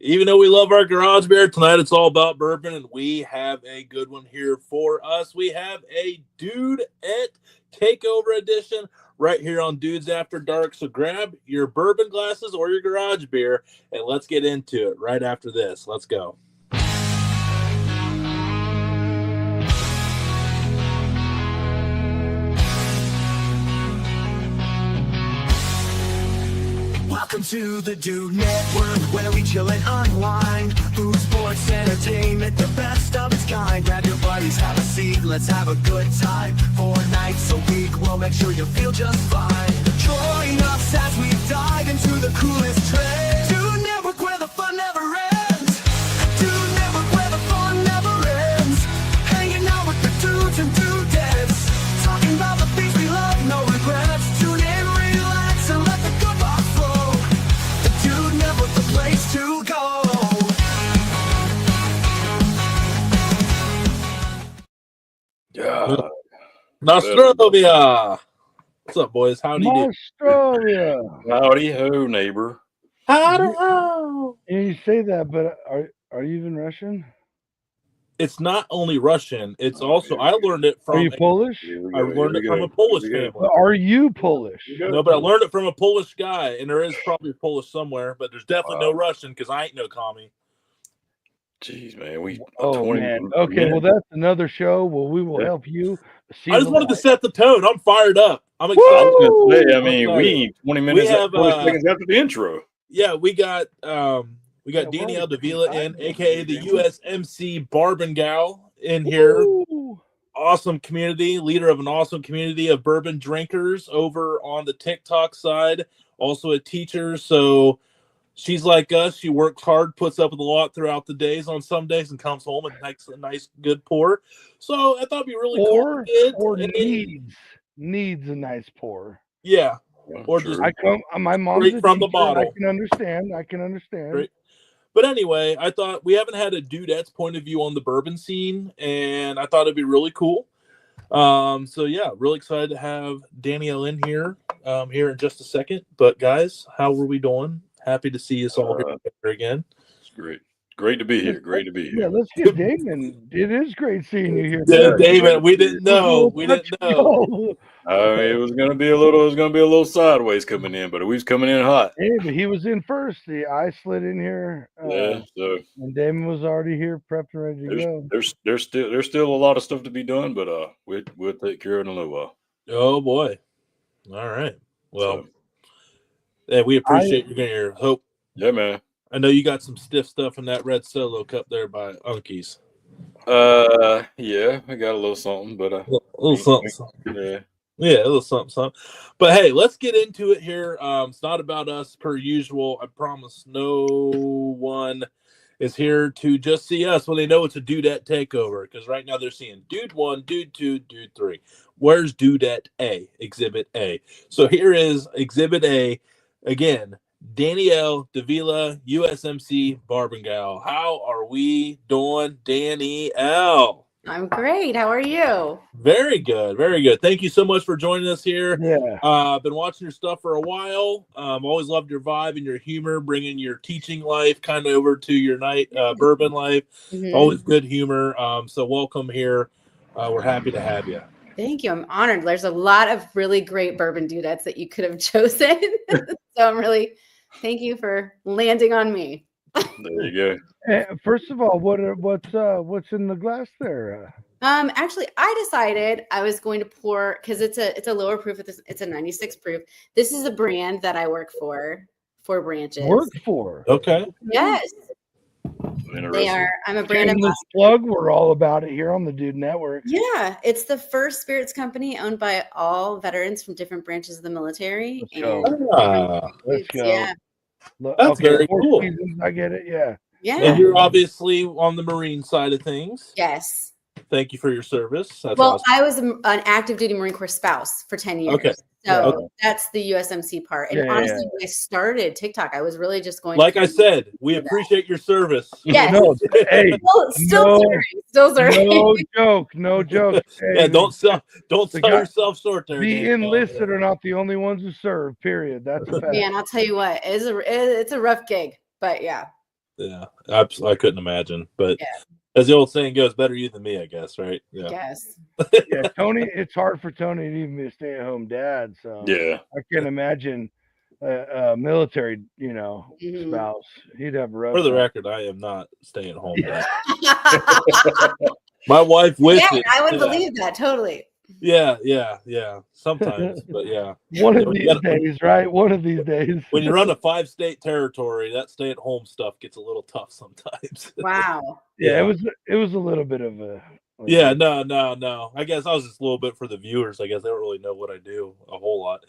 Even though we love our garage beer, tonight it's all about bourbon, and we have a good one here for us. We have a Dudette Takeover edition right here on Dudes After Dark. So grab your bourbon glasses or your garage beer, and let's get into it right after this. Let's go. Welcome to the Dude Network, where we chill and unwind. Food, sports, entertainment, the best of its kind. Grab your buddies, have a seat, let's have a good time. 4 nights a week, we'll make sure you feel just fine. Join us as we dive into the coolest trends. Dude Network, where the fun never ends. Dude Network, where the fun never ends. Hanging out with the dudes and dudettes, talking about the things we love, no regrets. Tune in, relax, and let the good vibes flow. The Dude Network, the place to go. God. Nostrovia. What's up, boys? Howdy do? Australia. Howdy ho, neighbor. Howdy. You say that, but are you even Russian? It's not only Russian. It's also I learned it from. Are you Polish? I learned it from a Polish family. Are you Polish? No, but I learned it from a Polish guy, and there is probably Polish somewhere, but there's definitely no Russian because I ain't no commie. Jeez, man. Man. Okay, well, that's another show. Well, we will help you. I just wanted to set the tone. I'm fired up. I'm excited. I was gonna say, I mean, we ain't 20 minutes, 20 seconds after the intro. Yeah, we got Danielle Davila in, aka the USMCBOURBONGAL in here. Ooh. Awesome community, leader of an awesome community of bourbon drinkers over on the TikTok side. Also a teacher, so she's like us. She works hard, puts up with a lot throughout the days on some days, and comes home and makes a nice, good pour. So I thought it'd be really cool. Or needs a nice pour. Yeah. Yeah, Or sure. just My mom's straight a from the teacher, bottle. I can understand. Great. But anyway, I thought we haven't had a Dudette's point of view on the bourbon scene, and I thought it'd be really cool. So yeah, really excited to have Danielle in here in just a second. But guys, how were we doing? Happy to see us all here again. It's great. Great to be here. Great to be here. Yeah, let's get Damon. It is great seeing you here. Yeah, David, we didn't know. We didn't know. I mean, it was gonna be a little sideways coming in, but we was coming in hot. Hey, but he was in first. I slid in here. Yeah, so and Damon was already here, prepped and ready to go. there's still a lot of stuff to be done, but we'll take care of it in a little while. Oh boy. All right. Well, yeah, we appreciate you being here. Hope. Yeah, man. I know you got some stiff stuff in that red Solo cup there by Unkies. Yeah, I got a little something, but a little something. Yeah. Yeah, a little something. But hey, let's get into it here. It's not about us per usual. I promise no one is here to just see us when they know it's a Dudette takeover. Because right now they're seeing Dude 1, Dude 2, Dude 3. Where's Dudette A? Exhibit A. So here is Exhibit A. Again, Danielle Davila, USMCBOURBONGAL. How are we doing, Danielle? I'm great. How are you? Very good. Very good. Thank you so much for joining us here. Yeah. I've been watching your stuff for a while. Always loved your vibe and your humor, bringing your teaching life kind of over to your night bourbon life. Mm-hmm. Always good humor. So welcome here. We're happy to have you. Thank you. I'm honored. There's a lot of really great bourbon dudettes that you could have chosen. So thank you for landing on me. There you go. First of all, what's in the glass there? Actually, I decided I was going to pour because it's a lower proof. It's a 96 proof. This is a brand that I work for, Four Branches. Work for? Okay. Yes. They are. I'm a brand ambassador. Plug. We're all about it here on the Dude Network. Yeah, it's the first spirits company owned by all veterans from different branches of the military. Let's go. Let's go. Yeah. That's very cool. Seasons, I get it. Yeah. Yeah. And you're obviously on the Marine side of things. Yes. Thank you for your service. That's well, awesome. I was an active duty Marine Corps spouse for 10 years. Okay. So that's the USMC part. And honestly, when I started TikTok, I was really just going like I said, we appreciate your service. Yes. No, hey, still serving. No joke. Hey, yeah, don't sell yourself short there. The enlisted are not the only ones who serve, period. That's a fact. Man, I'll tell you what, it's a rough gig, but yeah. Yeah, I couldn't imagine. But Yeah. as the old saying goes, better you than me, I guess, right? Yeah. Yes. Yeah, Tony. It's hard for Tony to even be a stay-at-home dad. So Yeah. I can't imagine a military, Mhm. spouse. He'd have a rough For the time. record, I am not staying home. Dad. My wife wishes. Yeah, I would believe that totally. Yeah. Sometimes, but yeah. One of When you these gotta- days, right? One of these days. When you run a 5-state territory, that stay-at-home stuff gets a little tough sometimes. Wow. Yeah, it was a little bit of a. Yeah, no. I guess I was just a little bit for the viewers. I guess they don't really know what I do a whole lot.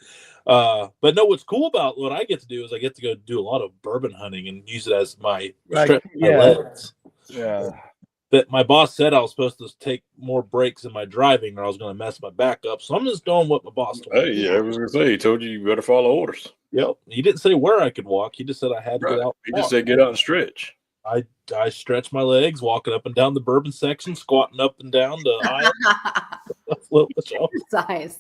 But no, what's cool about what I get to do is I get to go do a lot of bourbon hunting and use it as my stretch my legs. Yeah. But my boss said I was supposed to take more breaks in my driving or I was going to mess my back up. So I'm just doing what my boss told Hey, me. yeah, I was gonna say he told you better follow orders. Yep. He didn't say where I could walk. He just said I had to get out. He just said get out and stretch. I stretch my legs, walking up and down the bourbon section, squatting up and down the aisle. Size.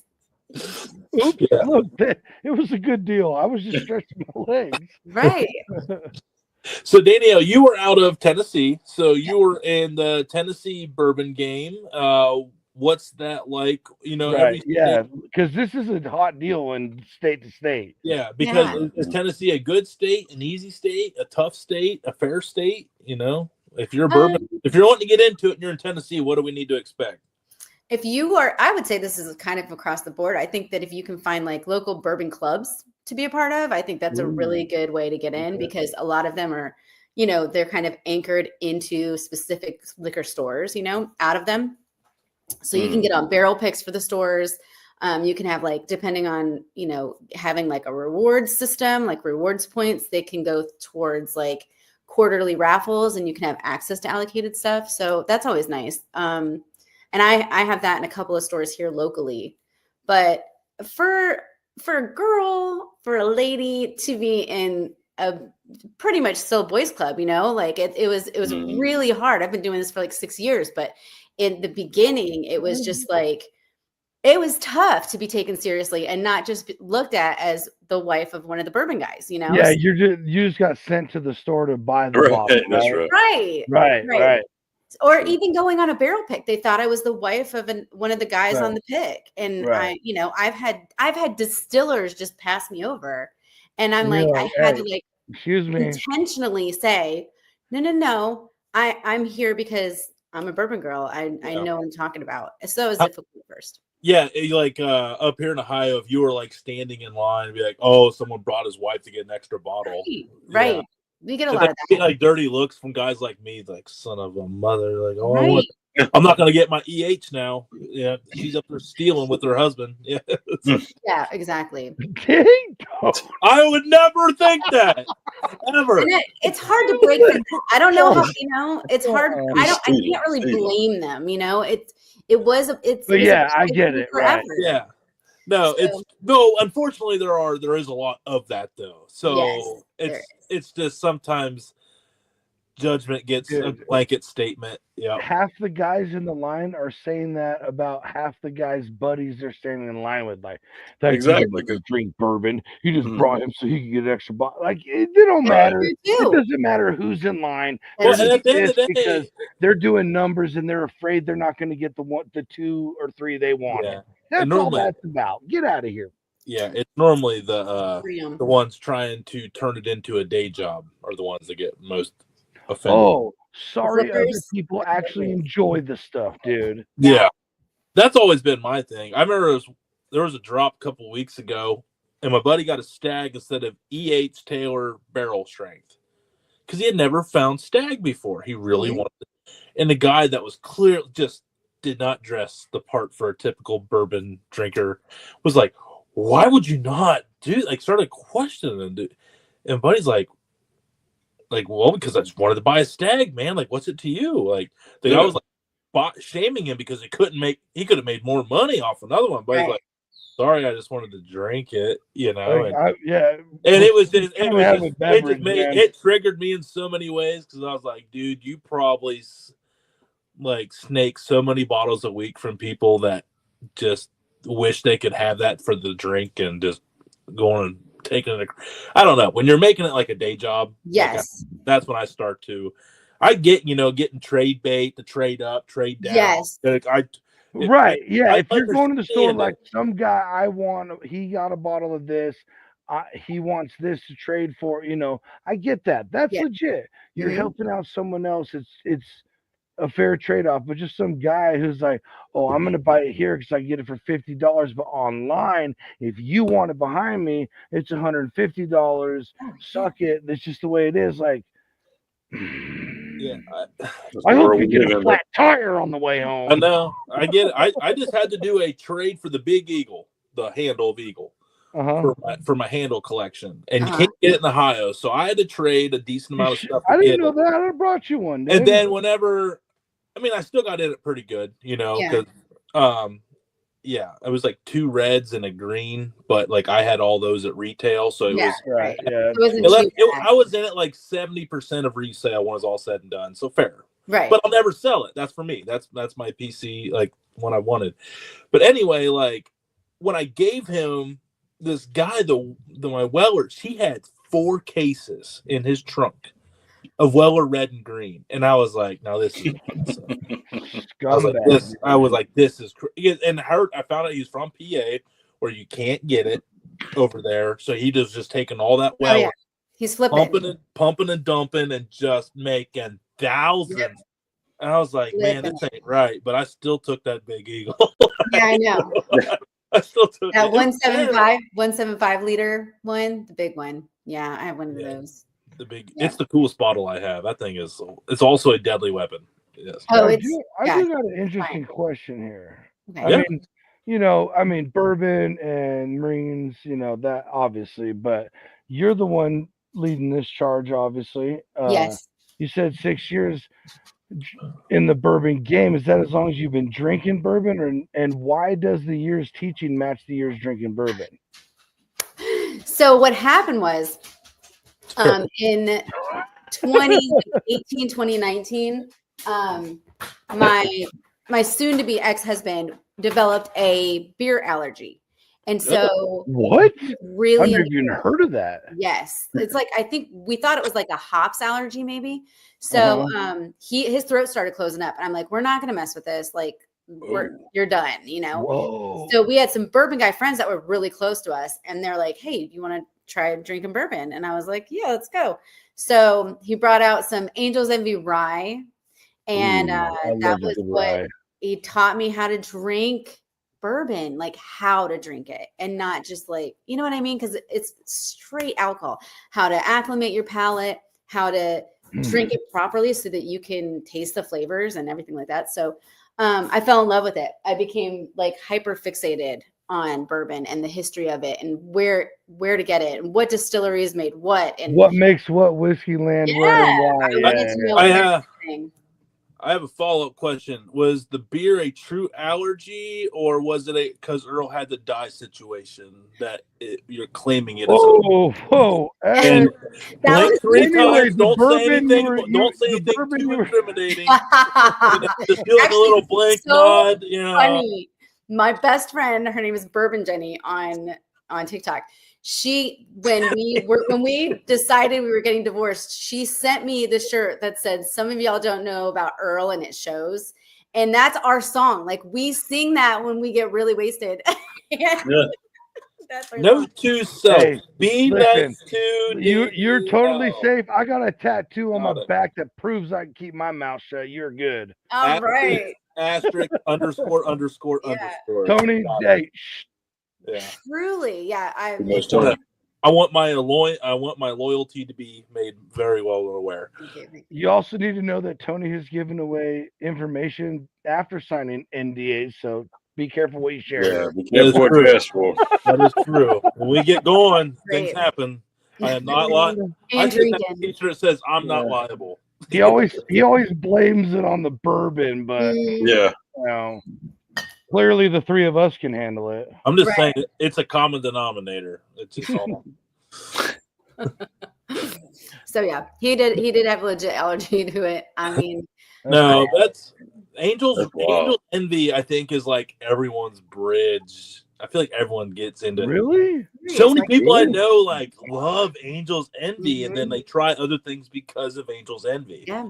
Oops, look, it was a good deal. I was just stretching my legs. Right. So Danielle, you were out of Tennessee, so you were in the Tennessee bourbon game. What's that like? Right, yeah, because this is a hot deal in state to state. Yeah, because is Tennessee a good state, an easy state, a tough state, a fair state? If you're bourbon, if you're wanting to get into it and you're in Tennessee, what do we need to expect? If you are, I would say this is kind of across the board. I think that if you can find like local bourbon clubs to be a part of, I think that's a really good way to get in because a lot of them are, they're kind of anchored into specific liquor stores, out of them. So you can get on barrel picks for the stores. You can have depending on, having like a rewards system, like rewards points, they can go towards like quarterly raffles and you can have access to allocated stuff. So that's always nice. And I have that in a couple of stores here locally, but for a lady to be in a pretty much still boys club, it was really hard. I've been doing this for like 6 years, but in the beginning, it was just it was tough to be taken seriously and not just looked at as the wife of one of the bourbon guys, Yeah, you just got sent to the store to buy the bottle. That's right. Right. Or even going on a barrel pick, they thought I was the wife of one of the guys on the pick, and I've had distillers just pass me over, and I'm like, I had to excuse me, intentionally say, no, I'm here because I'm a bourbon girl. I know what I'm talking about. So it was difficult at first. Yeah, up here in Ohio, if you were like standing in line and be like, oh, someone brought his wife to get an extra bottle. Right. Yeah. We get a lot of that. Get, like dirty looks from guys like me, like son of a mother. Like, oh, I'm not gonna get my EH now. Yeah, she's up there stealing with her husband. Yeah, yeah, exactly. I would never think that ever. And it's hard to break them. I don't know how it's hard. I can't really blame them. But yeah, I get it. Right. Yeah. No, unfortunately there is a lot of that though. So it's just sometimes judgment gets a blanket statement. Yeah. Half the guys in the line are saying that about half the guys' buddies they're standing in line with. Like, exactly. Drink bourbon. He just brought him so he could get an extra bottle. Like, it don't matter. It doesn't matter who's in line. Well, and at the end of the day, because they're doing numbers and they're afraid they're not going to get the 2 or 3 they want. Yeah. That's all that's about. Get out of here. Yeah, it's normally the ones trying to turn it into a day job are the ones that get most offended. Oh, sorry, other people actually enjoy this stuff, dude. Yeah, that's always been my thing. I remember there was a drop a couple weeks ago, and my buddy got a Stag instead of E.H. Taylor barrel strength because he had never found Stag before. He really wanted it. And the guy that was clear just did not dress the part for a typical bourbon drinker was like, why would you not do started questioning him, dude. And buddy's like, well, because I just wanted to buy a Stag, man. Like, what's it to you? Like, the guy was like shaming him because he could have made more money off another one. But he's like, sorry, I just wanted to drink it, And it triggered me in so many ways because I was like, dude, you probably snake so many bottles a week from people that just wish they could have that for the drink and just going and taking it. I don't know. When you're making it like a day job, yes, That's when I start to. I get getting trade bait, to trade up, trade down. Yes. Like, If you're going to the store, understand like some guy, he got a bottle of this. He wants this to trade for. I get that. That's legit. You're helping out someone else. It's a fair trade-off. But just some guy who's like, oh, I'm going to buy it here because I get it for $50, but online, if you want it behind me, it's $150. Suck it. That's just the way it is. Like, yeah, I hope you get a flat tire on the way home. I know. I get it. I just had to do a trade for the big eagle, the handle of eagle, for my handle collection, and you can't get it in Ohio, so I had to trade a decent amount of stuff. I didn't know that. I brought you one. And then whenever, I still got in it pretty good, because it was like 2 reds and a green, but like I had all those at retail, so it was right. Yeah, I was in it like 70% of resale when it's all said and done, so fair. Right. But I'll never sell it. That's for me. That's my PC, like one I wanted. But anyway, like when I gave him this guy, my Wellers, he had 4 cases in his trunk of Weller red and green, and I was like, "Now this is awesome." I was like, "This is crazy." And I found out he's from PA, where you can't get it over there, so he just taking all that Weller, he's flipping, pumping and dumping, and just making thousands. Yep. And I was like, "Man, this ain't right," but I still took that big eagle. Yeah, I know. I still took that 175 liter one, the big one. Yeah, I have one of those. The big, it's the coolest bottle I have. That thing it's also a deadly weapon. Yes. Oh, I do got an interesting question here. Okay. I mean, bourbon and Marines, that obviously, but you're the one leading this charge, obviously. Yes. You said 6 years in the bourbon game. Is that as long as you've been drinking bourbon, and why does the years teaching match the years drinking bourbon? So what happened was, in 2018, 2019, my soon-to-be ex-husband developed a beer allergy. And so what? Really? I've never even heard of that. Yes. It's like, I think we thought it was like a hops allergy maybe. So his throat started closing up, and I'm like, we're not going to mess with this. Like, you're done, Whoa. So we had some bourbon guy friends that were really close to us, and they're like, hey, do you want to try drinking bourbon? And I was like, yeah, let's go. So he brought out some Angel's Envy rye, and that was what he taught me, how to drink bourbon, like how to drink it, and not just like, you know what I mean? Because it's straight alcohol. How to acclimate your palate, how to drink it properly so that you can taste the flavors and everything like that. So I fell in love with it. I became like hyper fixated on bourbon and the history of it, and where to get it, and what distilleries made what, and what makes what whiskey land where and why. I have a follow-up question. Was the beer a true allergy, or was it because Earl had the die situation that you're claiming it? Whoa! And blink 3 times. Don't say anything. Don't say anything too incriminating. Just do like a little blank nod. Funny. My best friend, her name is Bourbon Jenny on TikTok. When we decided we were getting divorced, she sent me the shirt that said, "Some of y'all don't know about Earl, and it shows." And that's our song. Like, we sing that when we get really wasted. That's Note to self: be nice to you. You're totally safe. I got a tattoo on my back that proves I can keep my mouth shut. You're good. All right. Asterisk underscore underscore underscore. Tony, hey. Yeah. Truly, yeah. I want my loyalty to be made very well aware. You also need to know that Tony has given away information after signing NDAs, so be careful what you share. Yeah, be careful what you ask for. That is true. When we get going, things happen. I am not liable. I think that teacher says I'm not liable. He always blames it on the bourbon, but clearly the three of us can handle it. I'm just saying it's a common denominator. It's just all. So yeah, he did have a legit allergy to it. I mean, no, that's Angel's Envy, I think, is like everyone's bridge I feel like everyone gets into. Really? So many people I know like love Angel's Envy, and then they try other things because of Angel's Envy. Yeah.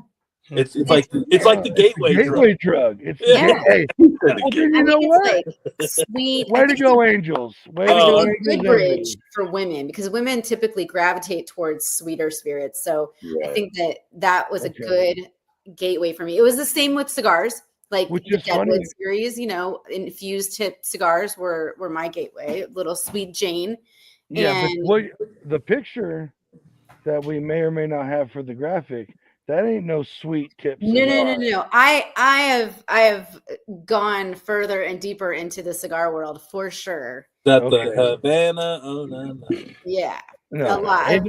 It's like the gateway drug. It's Yeah. hey, well, then you know what? Like sweet. Way to go, Angels. Way to It's go, a Angels. good bridge for women because women typically gravitate towards sweeter spirits. So I think that was a good gateway for me. It was the same with cigars. Like the Deadwood series, you know, infused tip cigars were my gateway. Little Sweet Jane. Yeah, but the picture that we may or may not have for the graphic, that ain't no sweet tip cigar. No. I have gone further and deeper into the cigar world for sure. The Havana, no. Yeah. A lot. I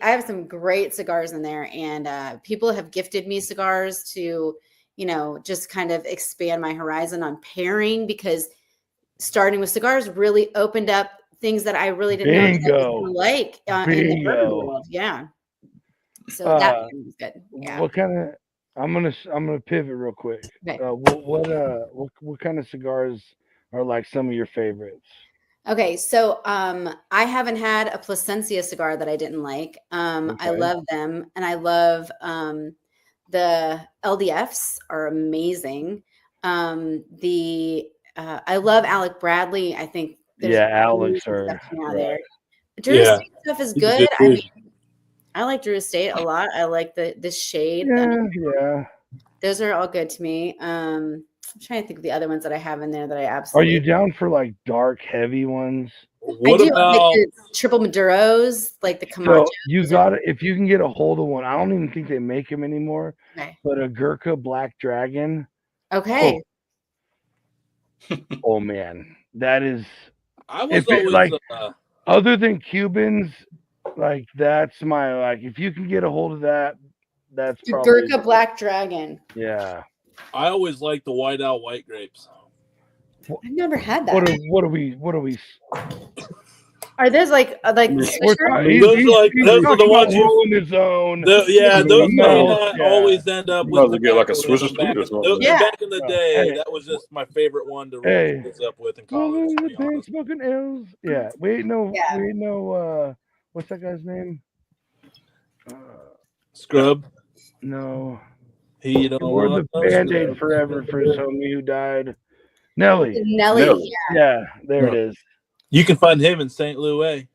have some great cigars in there, and people have gifted me cigars to, you know, just kind of expand my horizon on pairing, because starting with cigars really opened up things that I really didn't know like in the bourbon world. Yeah. So that was good. Yeah. What kind of? I'm gonna pivot real quick. Okay. What kind of cigars are like some of your favorites? Okay, so I haven't had a Plasencia cigar that I didn't like. I love them, and I love the LDFs are amazing. I love Alec Bradley. I think Alex are there. Drew Estate stuff is good. I like Drew Estate a lot. I like this shade. Yeah. Those are all good to me. I'm trying to think of the other ones that I have in there that I absolutely. Are you down for like dark, heavy ones? What about like the triple Maduros, like the Camacho? So you got it. If you can get a hold of one, I don't even think they make them anymore. Okay. But a Gurkha Black Dragon. Okay. Oh man, that is. I was always other than Cubans, like that's my like. If you can get a hold of that, that's the probably Gurkha Black Dragon. Yeah. I always like the White Owl white grapes. I've never had that. What are we? Are those like those are the ones rolling his own. Those may not always end up with get like a Swiss Sweet or something. Back in the day, that was just my favorite one to roll this up with in college. Smoking L's. Yeah, we ain't no. What's that guy's name? Scrub. No. He don't wore the Band-Aid forever for his homie who died. Nelly. Yeah, there it is. You can find him in St. Louis.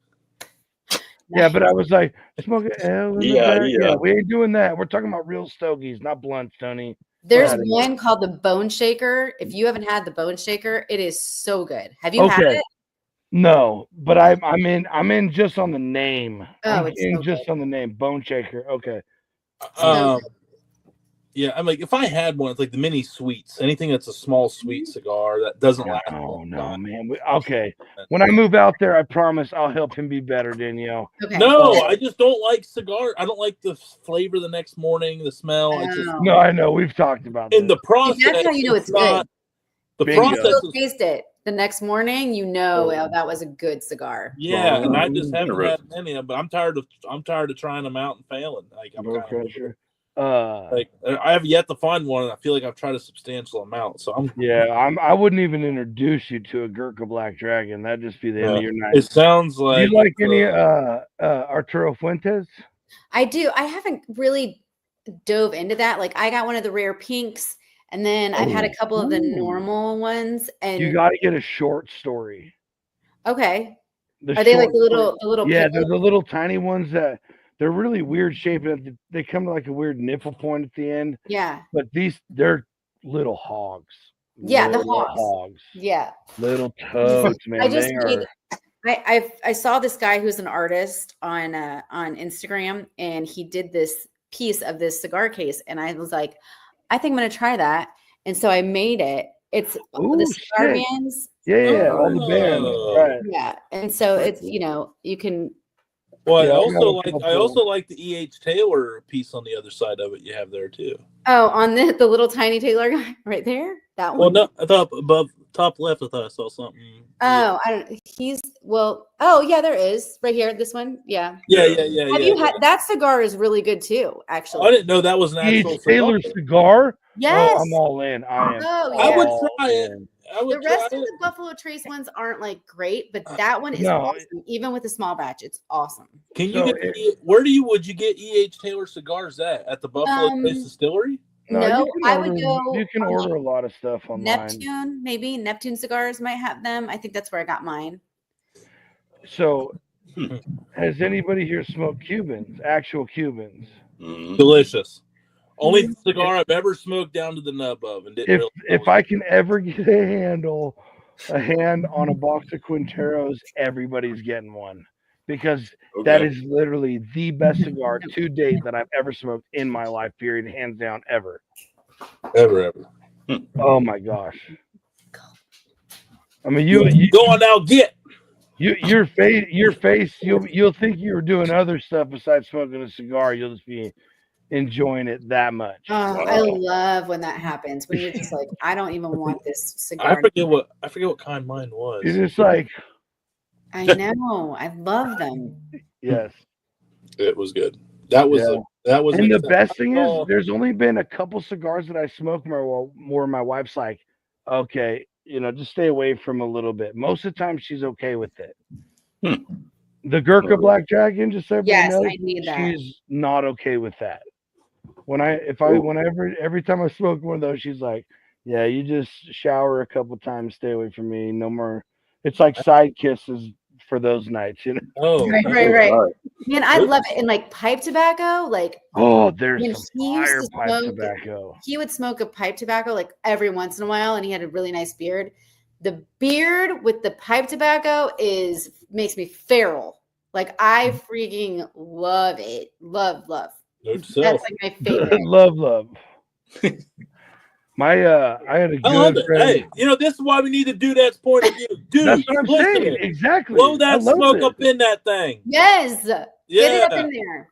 Yeah, but I was like, smoking L. Yeah, we ain't doing that. We're talking about real stogies, not blunts, Tony. There's one called the Bone Shaker. If you haven't had the Bone Shaker, it is so good. Have you had it? No, but I'm in just on the name. Oh, it's so just on the name, Bone Shaker. Okay. Yeah, I'm like, if I had one, it's like the mini sweets, anything that's a small sweet cigar that doesn't last. Oh no, man. Okay, when I move out there, I promise I'll help him be better, Danielle. Okay. No, I just don't like cigar. I don't like the flavor the next morning, the smell. No, I know we've talked about in the process. That's how you know it's good. The process. You'll taste it the next morning. You know, that was a good cigar. Yeah, and I just haven't had many of them. But I'm tired of trying them out and failing. Like I have yet to find one, and I feel like I've tried a substantial amount. So I wouldn't even introduce you to a Gurkha Black Dragon. That'd just be the end of your night. It sounds like. Do you like any Arturo Fuentes? I do. I haven't really dove into that. Like I got one of the rare pinks, and then I've had a couple of the normal ones. And you got to get a short story. Okay. Are they like the little? Yeah, they're the little tiny ones that. They're really weird shaped. They come to like a weird nipple point at the end. Yeah. But they're little hogs. Yeah, the hogs. Yeah. Little toads, man. I saw this guy who's an artist on Instagram, and he did this piece of this cigar case, and I was like, I think I'm gonna try that. And so I made it. It's the cigar bands. Yeah, all the bands. Right. Yeah. And so it's, you can. Well, I also like the E.H. Taylor piece on the other side of it. You have there too. Oh, on the little tiny Taylor guy right there. That one. Well, no, I thought above top left. I thought I saw something. Oh, I don't. Oh yeah, there is right here. This one. Yeah. Yeah. Have you had that cigar? Is really good too. Actually, I didn't know that was an actual Taylor cigar. Yes, I'm all in. I am. I would try it. I would The rest try of it. the Buffalo Trace ones aren't like great, but that one is No. awesome. Even with a small batch, it's awesome. Can you So get would you get E.H. Taylor cigars at the Buffalo Trace Distillery? No, I would order, go. You can order a lot of stuff online. Neptune, maybe Neptune cigars might have them. I think that's where I got mine. So, has anybody here smoked Cubans? Actual Cubans? Delicious. Only cigar I've ever smoked down to the nub of, and didn't. If I can ever get a hand on a box of Quinteros, everybody's getting one, because that is literally the best cigar to date that I've ever smoked in my life. Period, hands down, ever. Ever. Oh my gosh! I mean, you go on now, get. Your face, you'll think you were doing other stuff besides smoking a cigar. You'll just be enjoying it that much. Oh, wow. I love when that happens. When you're just like, I don't even want this cigar. I forget what kind mine was. You're just like, I know. I love them. Yes, it was good. That was And the best thing is, there's only been a couple cigars that I smoked more. My wife's like, okay, just stay away from a little bit. Most of the time, she's okay with it. The Gurkha Black Dragon, just so everybody knows, I need that. She's not okay with that. Every time I smoke one of those, she's like, yeah, you just shower a couple times, stay away from me, no more. It's like side kisses for those nights, Oh, right. Man, I love it. And like pipe tobacco, like there's some fire pipe tobacco. He would smoke a pipe tobacco like every once in a while, and he had a really nice beard. The beard with the pipe tobacco makes me feral. Like I freaking love it. Love. That's like my favorite. love. I had a good friend. Hey, this is why we need to do that point of view. Dude, that's what I'm saying. Exactly. Blow that smoke up in that thing. Yes. Get it up in there.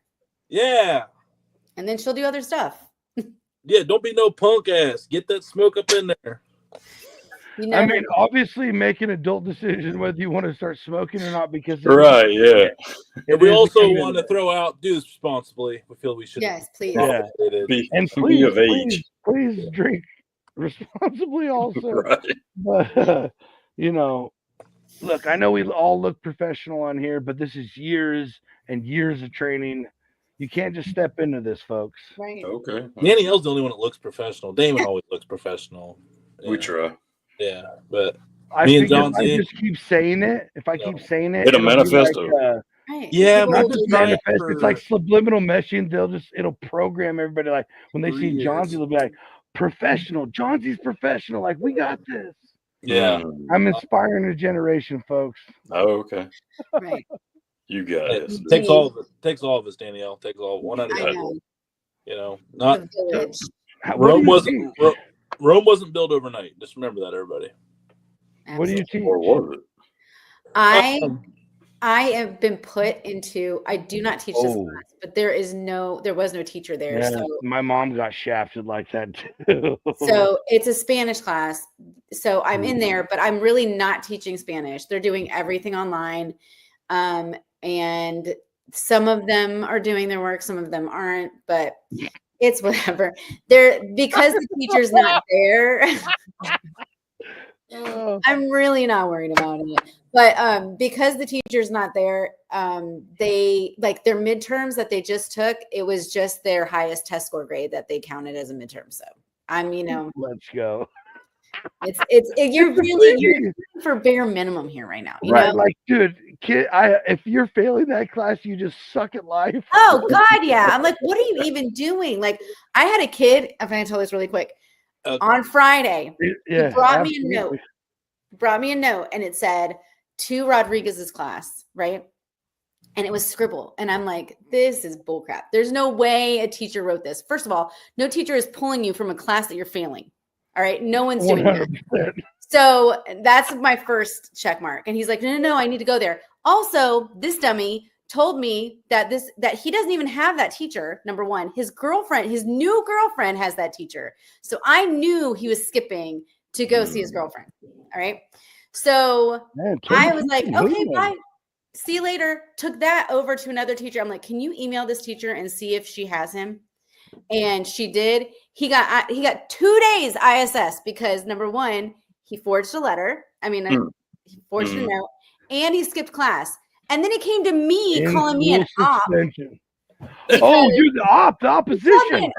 Yeah. And then she'll do other stuff. Yeah, don't be no punk ass. Get that smoke up in there. I mean, obviously, make an adult decision whether you want to start smoking or not, because we also want to throw out do this responsibly. We feel we should. Yes, please. Yeah. And please, of age. Please drink responsibly also. Right. But look, I know we all look professional on here, but this is years and years of training. You can't just step into this, folks. Right. Okay. Danielle's the only one that looks professional. Damon always looks professional. We try. Yeah, but I think if I just keep saying it, it'll manifest. Not just manifest. It's like subliminal meshing. It'll program everybody. Like when they see Johnsy, they'll be like, "Professional, Johnsy's professional. Like we got this." Yeah, I'm inspiring a generation, folks. Oh, okay. Right. You got it. Takes all of it. Takes all of us, Danielle. Takes all 100. Not Rome wasn't built overnight. Just remember that, everybody. Absolutely. What do you teach? Or was it? I have been put into. I do not teach this class, but there was no teacher there. Yeah, so my mom got shafted like that too. So it's a Spanish class. So I'm in there, but I'm really not teaching Spanish. They're doing everything online, and some of them are doing their work, some of them aren't. But it's whatever. Because the teacher's not there. I'm really not worried about it. But because the teacher's not there, they like their midterms that they just took, it was just their highest test score grade that they counted as a midterm. So let's go. You're for bare minimum here right now. You know? Like, dude, kid, if you're failing that class, you just suck at life. Oh God, yeah. I'm like, what are you even doing? Like, I had a kid. I'm going to tell this really quick. On Friday, he brought me a note, and it said to Rodriguez's class, right? And it was scribble. And I'm like, this is bullcrap. There's no way a teacher wrote this. First of all, no teacher is pulling you from a class that you're failing. All right. No one's doing 100%. That. So that's my first check mark. And he's like, no, I need to go there. Also, this dummy told me that he doesn't even have that teacher. Number one, his new girlfriend has that teacher. So I knew he was skipping to go see his girlfriend. All right. So I was like, okay, bye. See you later. Took that over to another teacher. I'm like, can you email this teacher and see if she has him? And she did. He got 2 days ISS because number one, he forged a letter. I mean, he forged a note, and he skipped class. And then he came to me calling me an op. Oh, you're the opposition.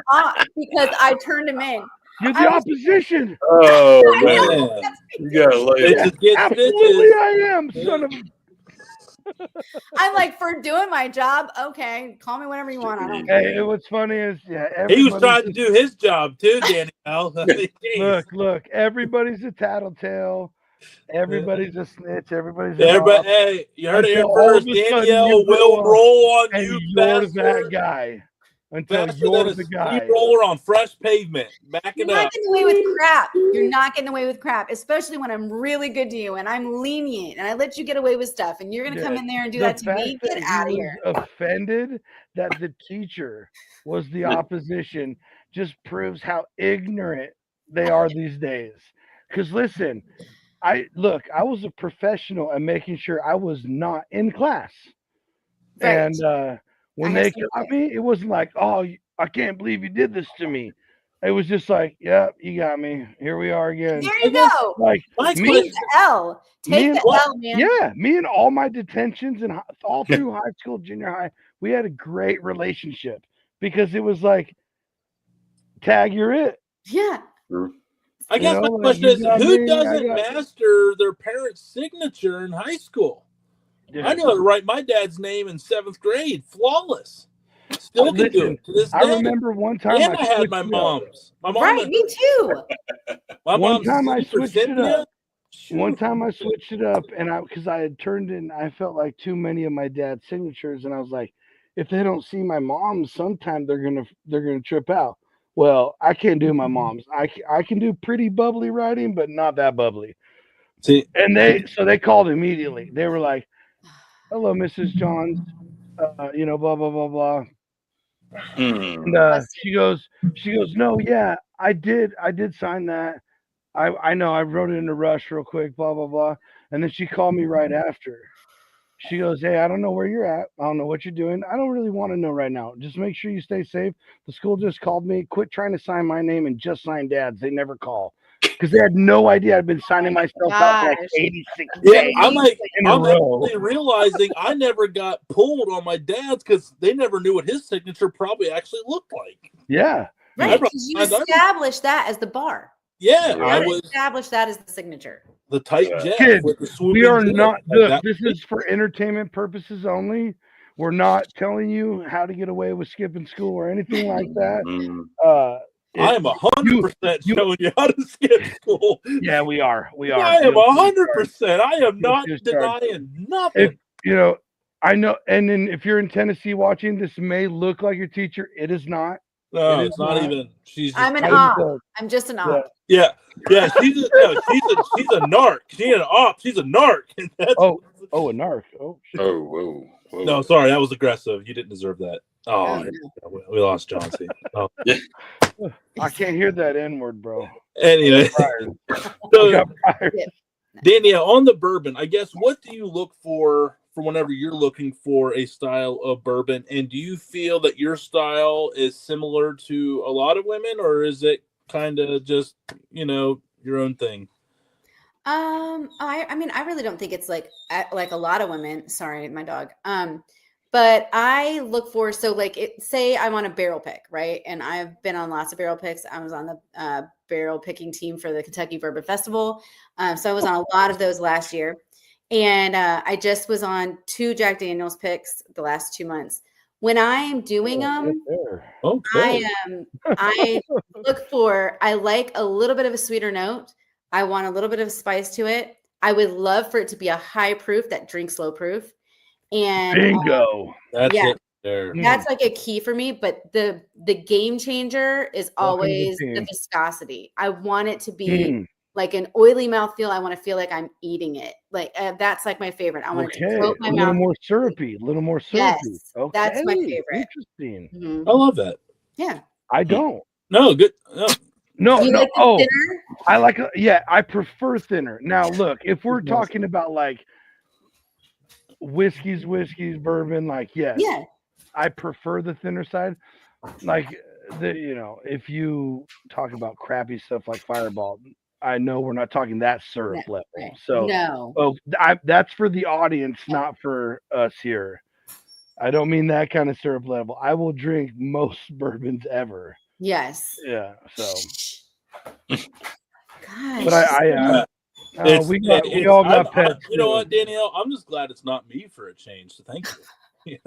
Because I turned him in. You're the opposition. Oh man, you gotta lay it. Absolutely, I am, son of. I'm like, for doing my job, okay, call me whenever you want. I don't care. Hey, what's funny is, he was trying to do his job too, Danielle. Look, everybody's a tattletale. Everybody's a snitch. Everybody's hey, you heard it here first. Danielle will roll on you. You're that guy. Until you're the guy. Roller on fresh pavement. Back You're it not up. getting away with crap. You're not getting away with crap, especially when I'm really good to you and I'm lenient and I let you get away with stuff. And you're going to come in there and do that to me? Get out of here. Offended that the teacher was the opposition just proves how ignorant they are these days. Because listen, I was a professional at making sure I was not in class. Right. And when they got me, it wasn't like, oh, I can't believe you did this to me. It was just like, yeah, you got me. Here we are again. There you go. Like take the L. Take the L, man. Yeah, me and all my detentions and all through high school, junior high, we had a great relationship because it was like, tag, you're it. Yeah. I guess my question is, who doesn't master their parents' signature in high school? Yeah. I know how to write my dad's name in 7th grade, flawless. Still can do it to this day. I remember one time I had my mom's. My mom right, me too. One time I switched it up. One time I switched it up, and because I had turned in, I felt like too many of my dad's signatures, and I was like, if they don't see my mom's, sometime they're gonna trip out. Well, I can't do my mom's. I can do pretty bubbly writing, but not that bubbly. See, and they called immediately. They were like, hello, Mrs. Johns, blah, blah, blah, blah. And she goes, no, yeah, I did sign that. I know, I wrote it in a rush real quick, blah, blah, blah. And then she called me right after. She goes, hey, I don't know where you're at. I don't know what you're doing. I don't really want to know right now. Just make sure you stay safe. The school just called me. Quit trying to sign my name and just sign Dad's. They never call. Because they had no idea I'd been signing myself out for like 86 days. I'm actually realizing I never got pulled on my dad's because they never knew what his signature probably actually looked like. Yeah. Right. You established that as the bar. Yeah. I established that as the signature. The tight jet. Kid, we are not, look, this is for entertainment purposes only. We're not telling you how to get away with skipping school or anything like that. I am 100% showing you how to skip school. Yeah, we are. I am 100%. I am not denying nothing. I know. And then if you're in Tennessee watching, this may look like your teacher. It is not. No, it's not even. I'm an op. I'm just an op. Yeah. She's a narc. She ain't an op. She's a narc. A narc. Oh, shit. Whoa. No, sorry, that was aggressive. You didn't deserve that. Oh, we lost Chauncey. Oh. I can't hear that N word, bro. Anyway, so, Danielle, on the bourbon, I guess, what do you look for whenever you're looking for a style of bourbon? And do you feel that your style is similar to a lot of women, or is it kind of just, your own thing? I mean, I really don't think it's like a lot of women. Sorry, my dog. But I look for, say I want a barrel pick, right? And I've been on lots of barrel picks. I was on the barrel picking team for the Kentucky Bourbon Festival. So I was on a lot of those last year. And I just was on 2 Jack Daniel's picks the last 2 months. When I am doing them, I look for, I like a little bit of a sweeter note. I want a little bit of spice to it. I would love for it to be a high proof that drinks low proof. And bingo. That's it there. That's like a key for me. But the game changer is always the viscosity. I want it to be like an oily mouthfeel. I want to feel like I'm eating it. Like that's like my favorite. I want it to coat my mouth. A little more syrupy. Yes, that's my favorite. Interesting. Mm-hmm. I love that. Yeah. I don't. No, good. No. Like thinner? I like. I prefer thinner. Now, look, if we're talking about like whiskeys, bourbon, I prefer the thinner side. Like if you talk about crappy stuff like Fireball, I know we're not talking that syrup No, level. right. So No. that's for the audience, not for us here. I don't mean that kind of syrup level. I will drink most bourbons ever. Yes. Yeah. So, Gosh. but we all got pets. You know what, Danielle? I'm just glad it's not me for a change. So thank you.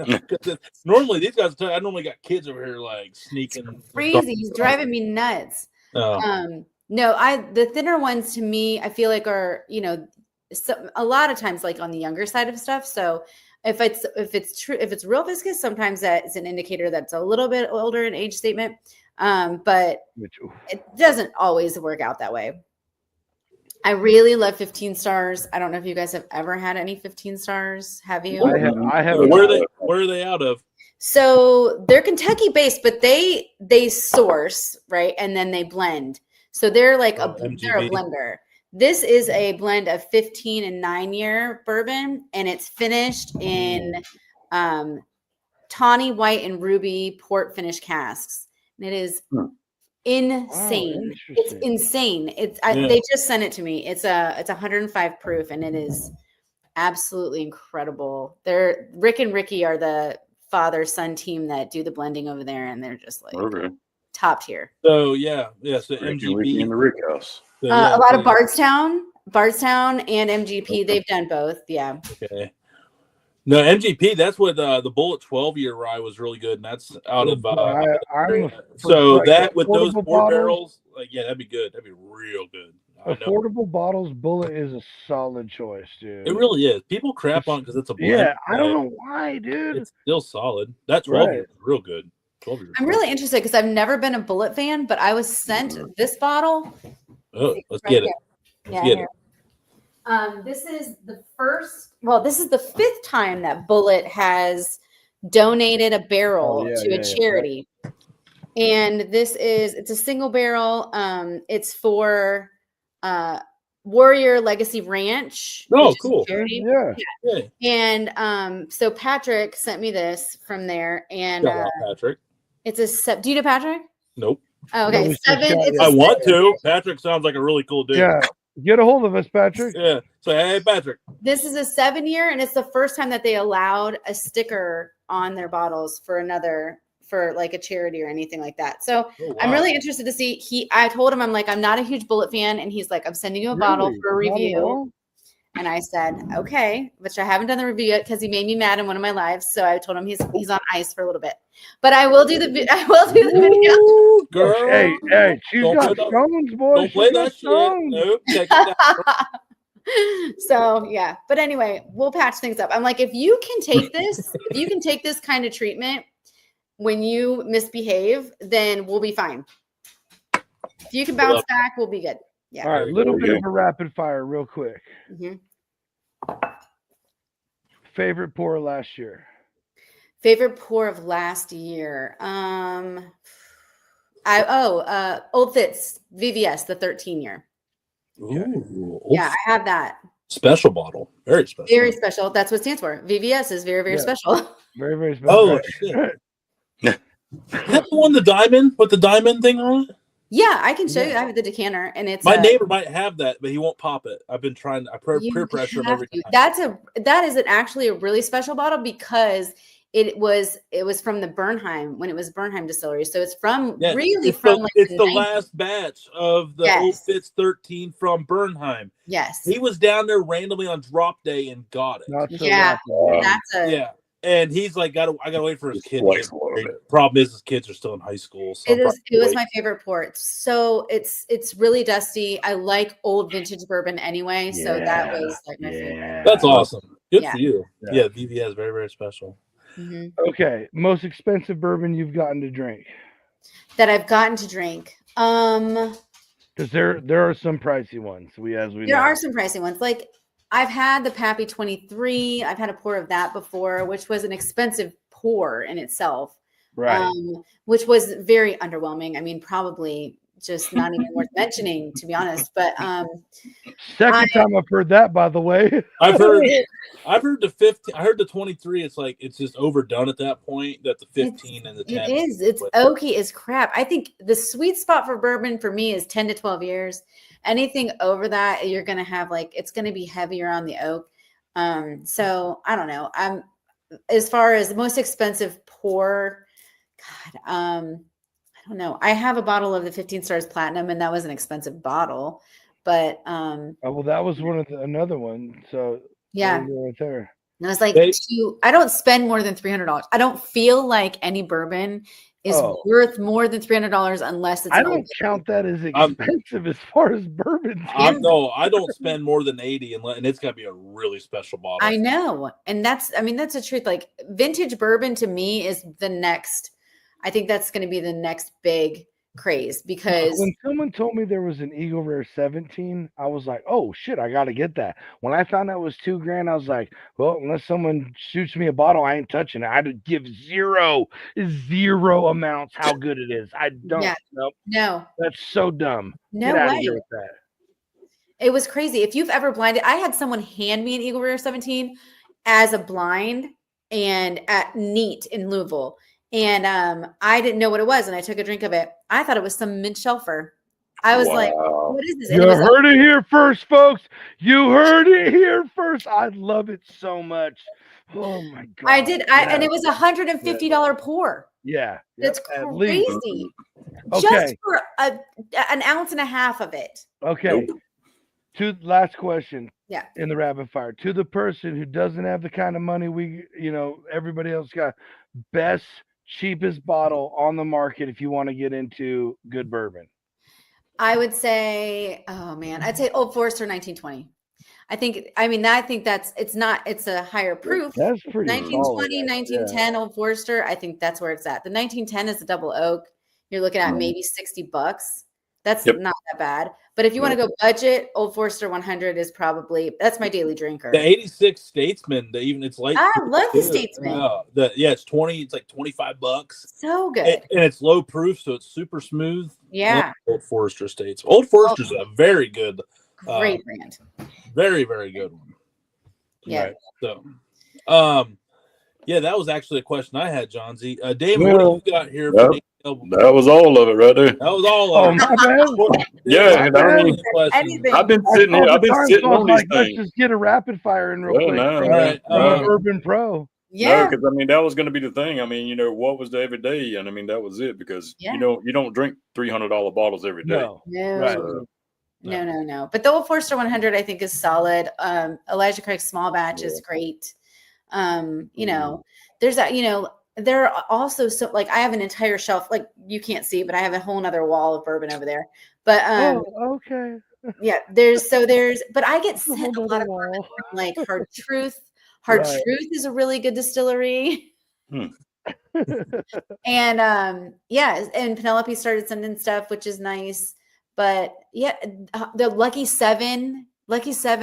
Normally these guys, I normally got kids over here like sneaking. Crazy. He's driving me nuts. Oh. No, the thinner ones to me, I feel like are, a lot of times like on the younger side of stuff. So if it's real viscous, sometimes that's an indicator that's a little bit older, an age statement. But it doesn't always work out that way. I really love 15 stars. I don't know if you guys have ever had any 15 stars. Have you? I have. Where are they out of? So they're Kentucky based, but they source, right, and then they blend. So they're like they're a blender. This is a blend of 15 and 9-year bourbon, and it's finished in tawny white and ruby port finish casks. And it is insane. It's insane. They just sent it to me. It's 105 proof, and it is absolutely incredible. Rick and Ricky are the father-son team that do the blending over there, and they're just like top tier. So so MGB in the Rick House. So, a lot of Bardstown and MGP. They've done both. Yeah. Okay. No, MGP. That's what the Bullet 12-year rye was really good, and that's out of. So that with those 4 barrels, that'd be good. That'd be real good. Affordable bottles, Bullet is a solid choice, dude. It really is. People crap on it because it's a blend. Yeah, I don't know why, dude. It's still solid. That 12 year is real good. 12 year. I'm really interested because I've never been a Bullet fan, but I was sent this bottle. Oh, let's get it. Here. This is the first. Well, this is the 5th time that Bullet has donated a barrel to a charity, and it's a single barrel. It's for Warrior Legacy Ranch. Oh, cool. Yeah. And so Patrick sent me this from there, and Patrick. It's a. Do you know Patrick? Nope. Oh, okay. 7. I want to. Patrick sounds like a really cool dude. Yeah. Get a hold of us, Patrick. Yeah. Say, hey, Patrick. This is a 7-year, and it's the first time that they allowed a sticker on their bottles for like a charity or anything like that. So I'm really interested to see. I told him, I'm like, I'm not a huge Bullet fan, and he's like, I'm sending you a bottle for a review. And I said, okay, which I haven't done the review yet because he made me mad in one of my lives. So I told him he's on ice for a little bit, but I will do the video. Ooh, girl, hey, she's got stones, boy. Don't play that shit. Nope. So yeah, but anyway, we'll patch things up. I'm like, if you can take this kind of treatment when you misbehave, then we'll be fine. If you can bounce back, we'll be good. Yeah. All right, a little bit of a rapid fire, real quick. Favorite pour last year. Favorite pour of last year. Old Fitz VVS, the 13-year. Ooh, yeah, I have that. Special bottle. Very special. Very special. That's what it stands for. VVS is very, very special. Very, very special. Oh, shit. That one, the diamond with the diamond thing on it? Yeah, I can show you. I have the decanter, and it's my neighbor might have that, but he won't pop it. I've been trying. I peer pressure him every time. That is actually a really special bottle because it was from the Bernheim when it was Bernheim Distillery. So it's from it's the last batch of the Old Fitz 13 from Bernheim. Yes, he was down there randomly on drop day and got it. And he's like, I gotta wait for his kid. Problem is, his kids are still in high school. So it was my favorite port. So it's really dusty. I like old vintage bourbon anyway. So that was like my favorite. That's awesome. Good for you. Yeah, VVS is very, very special. Mm-hmm. Okay, most expensive bourbon you've gotten to drink? That I've gotten to drink. Because there are some pricey ones. There are some pricey ones. Like I've had the Pappy 23. I've had a pour of that before, which was an expensive pour in itself. Right. Which was very underwhelming. I mean, probably just not even worth mentioning, to be honest. But second time I've heard that, by the way. I've heard the 15. I heard the 23. It's like it's just overdone at that point. That the 15 and the 10. It is. It's oaky as crap. I think the sweet spot for bourbon for me is 10 to 12 years. Anything over that, you're gonna have it's gonna be heavier on the oak. So I don't know. As far as the most expensive pour, God, I don't know. I have a bottle of the 15 Stars Platinum, and that was an expensive bottle. But oh, well, that was another one. So yeah, right there. And I was like, I don't spend more than $300. I don't feel like any bourbon is worth more than $300 unless it's. I don't count that as expensive as far as bourbon. No, I don't spend more than 80, and it's got to be a really special bottle. I know, and that's the truth. Like vintage bourbon to me is the next. I think that's going to be the next big craze, because when someone told me there was an Eagle Rare 17, I was like, oh shit, I got to get that. When I found out it was $2,000, I was like, well, unless someone shoots me a bottle, I ain't touching it. I'd give zero amounts how good it is. I don't. Yeah. Nope. No, that's so dumb. No Get out way. of here with that. It was crazy. If you've ever blinded, I had someone hand me an Eagle Rare 17 as a blind and at Neat in Louisville. And I didn't know what it was, and I took a drink of it. I thought it was some mint shelfer. I was like, what is this? You heard it here first, folks. You heard it here first. I love it so much. Oh, my God. I did. And it was $150 pour. Yeah. That's crazy. Okay. Just for an ounce and a half of it. Okay. Last question. Yeah. In the rapid fire. To the person who doesn't have the kind of money everybody else got, best cheapest bottle on the market if you want to get into good bourbon. I would say, I'd say Old Forester 1920. I think it's a higher proof. That's pretty 1920, 1910 Old Forester. I think that's where it's at. The 1910 is a double oak. You're looking at maybe $60. That's not that bad. But if you want to go budget, Old Forester 100 is that's my daily drinker. The 86 Statesman, it's like I love the Statesman. It's 20. It's like $25. So good, and it's low proof, so it's super smooth. Yeah, Old Forester Statesman. Old Forester's a very good, great brand. Very, very good one. Yeah. Right. So, that was actually a question I had, John Z. David, what do you got here? That was all of it right there. That was all of it. Yeah, I've been sitting here. I've been sitting on these things. Let's just get a rapid fire in real quick. All right. Urban Pro. Yeah, because that was going to be the thing. What was the everyday? And that was it, because you don't drink $300 bottles every day. No. Right. No. But the Old Forester 100, I think, is solid. Elijah Craig's small batch is great. There's that. There are also I have an entire shelf, like you can't see, but I have a whole nother wall of bourbon over there. But okay. Yeah, but I get sent a lot of bourbon from, like Hard Truth. Truth is a really good distillery. And and Penelope started sending stuff, which is nice. But the Lucky 7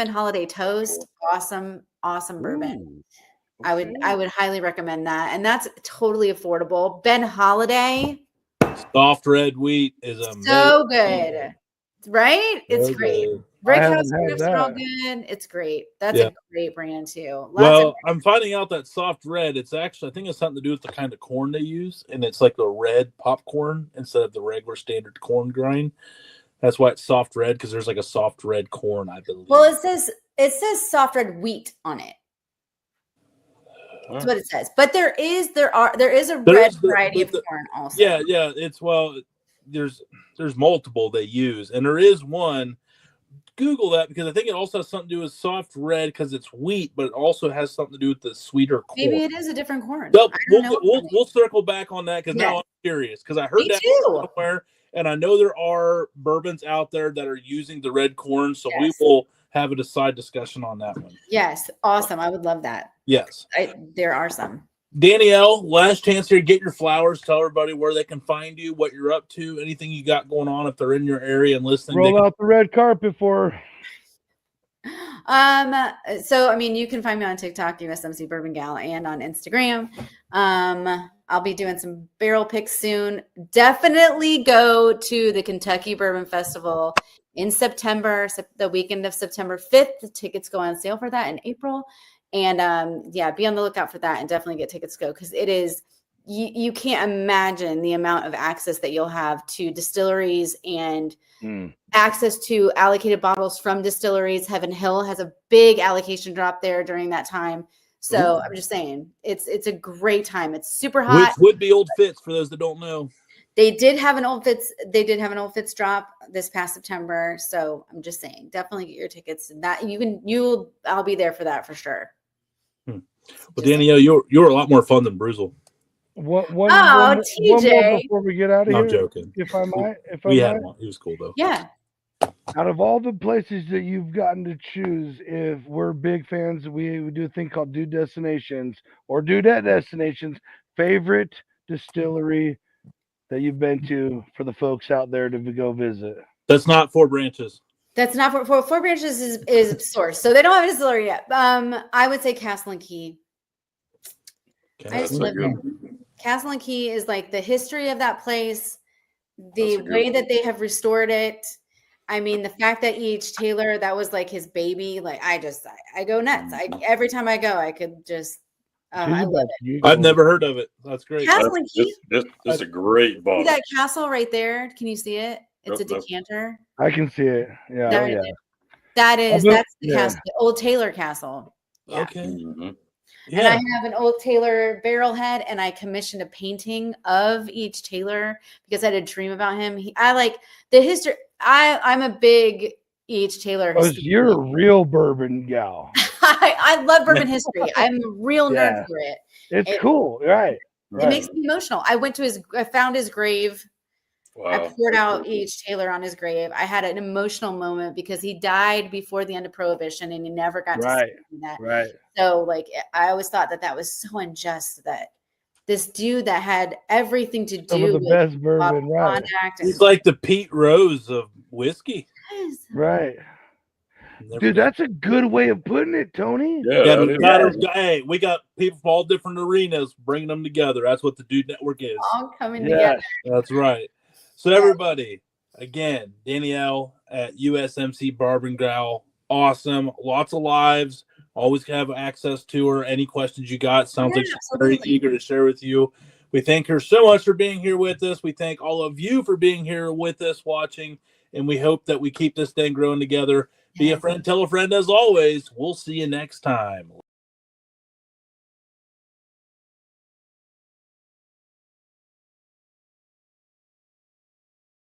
Holiday Toast, awesome bourbon. I would highly recommend that, and that's totally affordable. Ben Holiday, soft red wheat is amazing. So good, right? It's great. Brickhouse proofs are all good. It's great. That's a great brand too. I'm finding out that soft red, it's actually, I think it's something to do with the kind of corn they use, and it's like the red popcorn instead of the regular standard corn grind. That's why it's soft red, because there's like a soft red corn, I believe. Well, it says soft red wheat on it. That's what it says. But there is a red variety of corn also. Yeah. There's multiple they use, and there is one. Google that, because I think it also has something to do with soft red because it's wheat, but it also has something to do with the sweeter corn. Maybe it is a different corn. We'll circle back on that, because now I'm curious, because I heard that somewhere, and I know there are bourbons out there that are using the red corn, so we will have a side discussion on that one. Yes, awesome. I would love that. Yes. There are some. Danielle, last chance here. Get your flowers. Tell everybody where they can find you, what you're up to, anything you got going on if they're in your area and listening. Roll out the red carpet for. So I mean, you can find me on TikTok, USMC Bourbon Gal, and on Instagram. I'll be doing some barrel picks soon. Definitely go to the Kentucky Bourbon Festival in September, the weekend of September 5th. The tickets go on sale for that in April. And yeah, be on the lookout for that and definitely get tickets to go, because it is, you can't imagine the amount of access that you'll have to distilleries and access to allocated bottles from distilleries. Heaven Hill has a big allocation drop there during that time. So I'm just saying, it's a great time. It's super hot. Which would be Old Fitz for those that don't know. They did have an Old Fitz. They did have an Old Fitz drop this past September. So I'm just saying, definitely get your tickets. And that I'll be there for that for sure. Well, Danielle, you're a lot more fun than Bruzel. One TJ. more before we get out of here. I'm joking. If I might. We had one. He was cool though. Yeah. Out of all the places that you've gotten to choose, if we're big fans, we do a thing called Dude Destinations or Dudette Destinations. Favorite distillery that you've been to for the folks out there to go visit? That's not Four Branches. That's not Four Branches is source, so they don't have a distillery yet. I would say Castle and Key. I just live there. Castle and Key is like the history of that place, the way that they have restored it. I mean, the fact that E.H. Taylor, that was like his baby. Like I go nuts. Every time I go, I could just. I love it. I've never heard of it. That's great. Castle and Key. That's a great bottle. See that castle right there? Can you see it? It's a decanter. I can see it. Yeah. That's the castle, the old Taylor Castle. Yeah. Okay. Mm-hmm. Yeah. And I have an old Taylor barrel head, and I commissioned a painting of each Taylor because I had a dream about him. I like the history. I'm a big E.H. Taylor. Oh, you're a real bourbon gal. I love bourbon history. I'm a real nerd for it. It's cool, right? It makes me emotional. I found his grave. Wow. I poured out E.H. Taylor on his grave. I had an emotional moment because he died before the end of Prohibition, and he never got to see that. Right. So, like, I always thought that was so unjust that this dude that had everything to do with best bourbon, right? He's like the Pete Rose of whiskey, right? Dude, that's a good way of putting it, Tony. Hey, we got people from all different arenas bringing them together. That's what the Dude Network is. All coming together. That's right. So everybody, again, Danielle at USMC Bourbon Gal, awesome. Lots of lives. Always have access to her. Any questions you got? Sounds like she's very eager to share with you. We thank her so much for being here with us. We thank all of you for being here with us, watching, and we hope that we keep this thing growing together. Be a friend, tell a friend. As always, we'll see you next time.